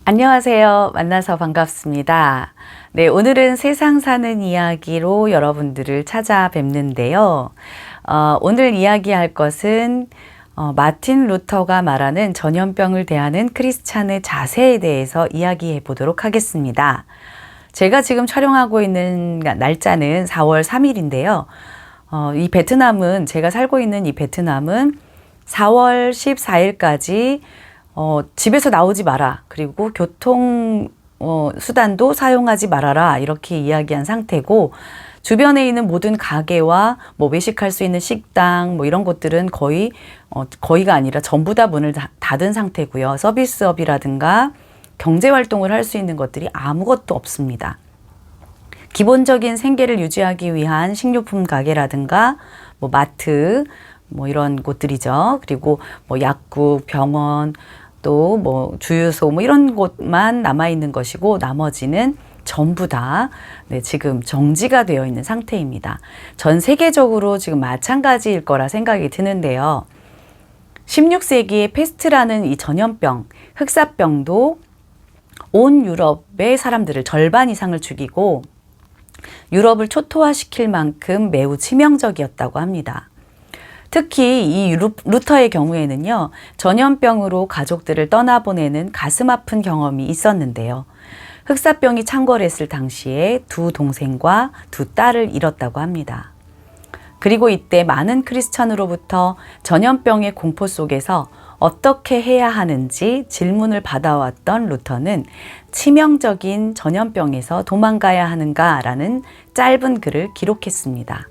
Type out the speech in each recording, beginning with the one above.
안녕하세요. 만나서 반갑습니다. 네, 오늘은 세상 사는 이야기로 여러분들을 찾아뵙는데요. 오늘 이야기할 것은 마틴 루터가 말하는 전염병을 대하는 크리스찬의 자세에 대해서 이야기해 보도록 하겠습니다. 제가 지금 촬영하고 있는 날짜는 4월 3일인데요. 이 베트남은, 제가 살고 있는 이 베트남은 4월 14일까지 집에서 나오지 마라. 그리고 교통 수단도 사용하지 말아라. 이렇게 이야기한 상태고, 주변에 있는 모든 가게와 뭐 외식할 수 있는 식당 뭐 이런 곳들은 거의가 아니라 전부 다 문을 닫은 상태고요. 서비스업이라든가 경제 활동을 할 수 있는 것들이 아무것도 없습니다. 기본적인 생계를 유지하기 위한 식료품 가게라든가 뭐 마트 뭐 이런 곳들이죠. 그리고 뭐 약국, 병원, 또 뭐 주유소 뭐 이런 곳만 남아 있는 것이고, 나머지는 전부 다 지금 정지가 되어 있는 상태입니다. 전 세계적으로 지금 마찬가지일 거라 생각이 드는데요. 16세기에 페스트라는 이 전염병, 흑사병도 온 유럽의 사람들을 절반 이상을 죽이고 유럽을 초토화시킬 만큼 매우 치명적이었다고 합니다. 특히 이 루터의 경우에는요, 전염병으로 가족들을 떠나보내는 가슴 아픈 경험이 있었는데요. 흑사병이 창궐했을 당시에 두 동생과 두 딸을 잃었다고 합니다. 그리고 이때 많은 크리스천으로부터 전염병의 공포 속에서 어떻게 해야 하는지 질문을 받아왔던 루터는 치명적인 전염병에서 도망가야 하는가라는 짧은 글을 기록했습니다.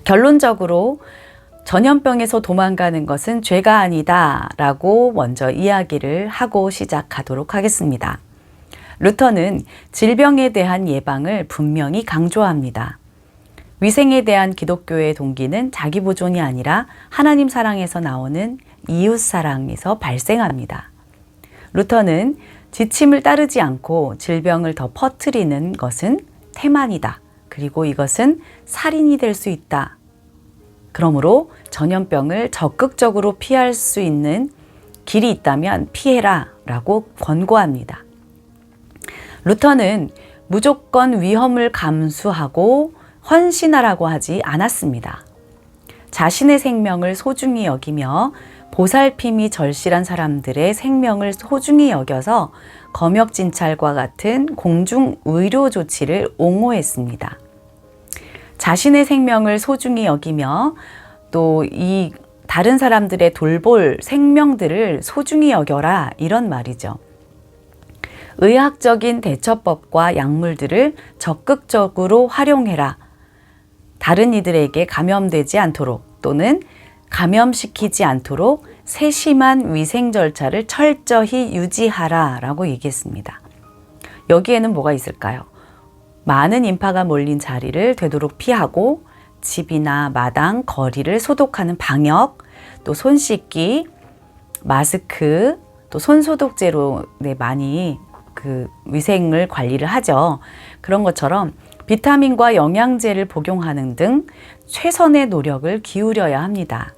결론적으로 전염병에서 도망가는 것은 죄가 아니다 라고 먼저 이야기를 하고 시작하도록 하겠습니다. 루터는 질병에 대한 예방을 분명히 강조합니다. 위생에 대한 기독교의 동기는 자기 보존이 아니라 하나님 사랑에서 나오는 이웃 사랑에서 발생합니다. 루터는 지침을 따르지 않고 질병을 더 퍼뜨리는 것은 태만이다. 그리고 이것은 살인이 될 수 있다. 그러므로 전염병을 적극적으로 피할 수 있는 길이 있다면 피해라 라고 권고합니다. 루터는 무조건 위험을 감수하고 헌신하라고 하지 않았습니다. 자신의 생명을 소중히 여기며 보살핌이 절실한 사람들의 생명을 소중히 여겨서 검역진찰과 같은 공중 의료 조치를 옹호했습니다. 자신의 생명을 소중히 여기며 또 이 다른 사람들의 돌볼 생명들을 소중히 여겨라, 이런 말이죠. 의학적인 대처법과 약물들을 적극적으로 활용해라. 다른 이들에게 감염되지 않도록 또는 감염시키지 않도록 세심한 위생 절차를 철저히 유지하라 라고 얘기했습니다. 여기에는 뭐가 있을까요? 많은 인파가 몰린 자리를 되도록 피하고 집이나 마당, 거리를 소독하는 방역, 또 손 씻기, 마스크, 또 손소독제로 많이 위생을 관리를 하죠. 그런 것처럼 비타민과 영양제를 복용하는 등 최선의 노력을 기울여야 합니다.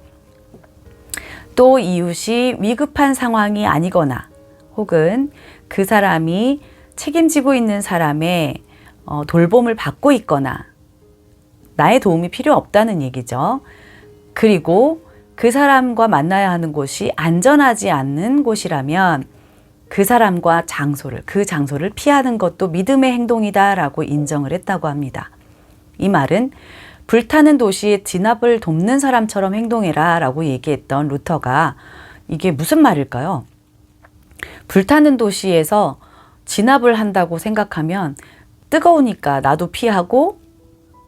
또 이웃이 위급한 상황이 아니거나 혹은 그 사람이 책임지고 있는 사람의 돌봄을 받고 있거나 나의 도움이 필요 없다는 얘기죠. 그리고 그 사람과 만나야 하는 곳이 안전하지 않는 곳이라면 그 사람과 그 장소를 피하는 것도 믿음의 행동이다라고 인정을 했다고 합니다. 이 말은 불타는 도시의 진압을 돕는 사람처럼 행동해라 라고 얘기했던 루터가 이게 무슨 말일까요? 불타는 도시에서 진압을 한다고 생각하면 뜨거우니까 나도 피하고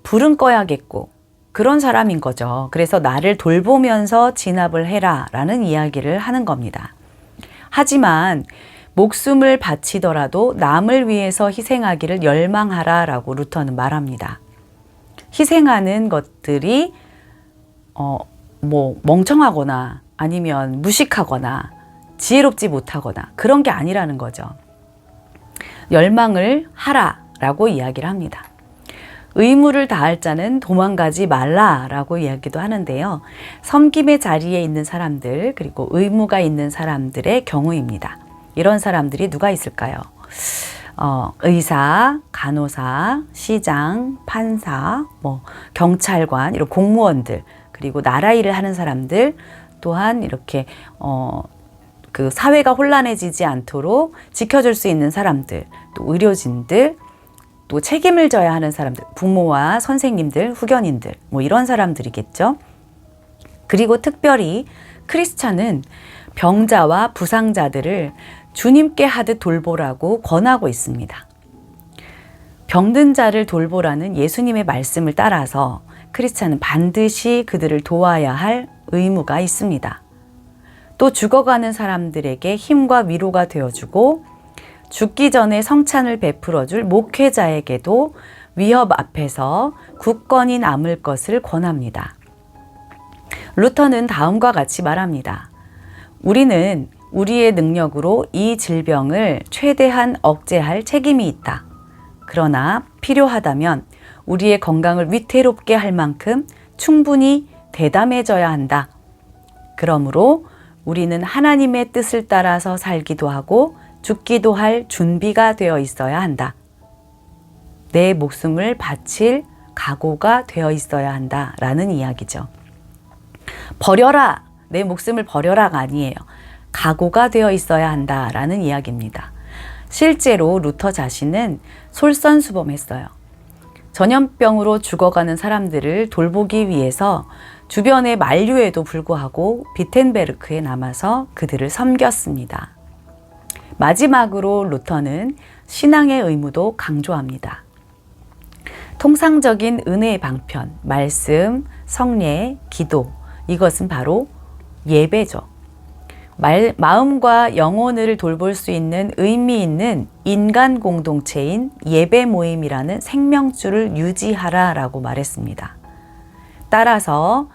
불은 꺼야겠고 그런 사람인 거죠. 그래서 나를 돌보면서 진압을 해라 라는 이야기를 하는 겁니다. 하지만 목숨을 바치더라도 남을 위해서 희생하기를 열망하라 라고 루터는 말합니다. 희생하는 것들이 멍청하거나 아니면 무식하거나 지혜롭지 못하거나 그런 게 아니라는 거죠. 열망을 하라 라고 이야기를 합니다. 의무를 다할 자는 도망가지 말라라고 이야기도 하는데요. 섬김의 자리에 있는 사람들, 그리고 의무가 있는 사람들의 경우입니다. 이런 사람들이 누가 있을까요? 의사, 간호사, 시장, 판사, 경찰관, 이런 공무원들, 그리고 나라 일을 하는 사람들, 또한 이렇게 그 사회가 혼란해지지 않도록 지켜줄 수 있는 사람들, 또 의료진들, 또 책임을 져야 하는 사람들, 부모와 선생님들, 후견인들, 이런 사람들이겠죠. 그리고 특별히 크리스찬은 병자와 부상자들을 주님께 하듯 돌보라고 권하고 있습니다. 병든 자를 돌보라는 예수님의 말씀을 따라서 크리스찬은 반드시 그들을 도와야 할 의무가 있습니다. 또 죽어가는 사람들에게 힘과 위로가 되어주고 죽기 전에 성찬을 베풀어줄 목회자에게도 위협 앞에서 굳건히 남을 것을 권합니다. 루터는 다음과 같이 말합니다. 우리는 우리의 능력으로 이 질병을 최대한 억제할 책임이 있다. 그러나 필요하다면 우리의 건강을 위태롭게 할 만큼 충분히 대담해져야 한다. 그러므로 우리는 하나님의 뜻을 따라서 살기도 하고 죽기도 할 준비가 되어 있어야 한다. 내 목숨을 바칠 각오가 되어 있어야 한다. 라는 이야기죠. 버려라! 내 목숨을 버려라가 아니에요. 각오가 되어 있어야 한다. 라는 이야기입니다. 실제로 루터 자신은 솔선수범했어요. 전염병으로 죽어가는 사람들을 돌보기 위해서 주변의 만류에도 불구하고 비텐베르크에 남아서 그들을 섬겼습니다. 마지막으로 루터는 신앙의 의무도 강조합니다. 통상적인 은혜의 방편, 말씀, 성례, 기도, 이것은 바로 예배죠. 마음과 영혼을 돌볼 수 있는 의미 있는 인간 공동체인 예배 모임이라는 생명줄을 유지하라라고 말했습니다. 따라서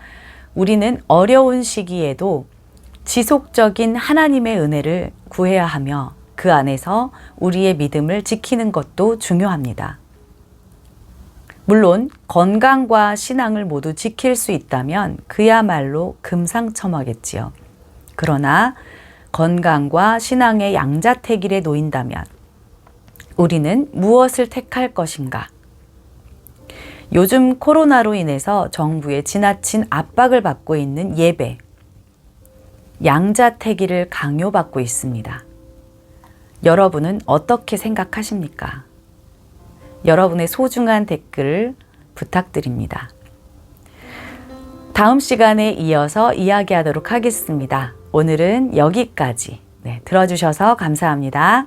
우리는 어려운 시기에도 지속적인 하나님의 은혜를 구해야 하며 그 안에서 우리의 믿음을 지키는 것도 중요합니다. 물론 건강과 신앙을 모두 지킬 수 있다면 그야말로 금상첨화겠지요. 그러나 건강과 신앙의 양자택일에 놓인다면 우리는 무엇을 택할 것인가? 요즘 코로나로 인해서 정부의 지나친 압박을 받고 있는 예배, 양자택일을 강요받고 있습니다. 여러분은 어떻게 생각하십니까? 여러분의 소중한 댓글을 부탁드립니다. 다음 시간에 이어서 이야기하도록 하겠습니다. 오늘은 여기까지. 들어주셔서 감사합니다.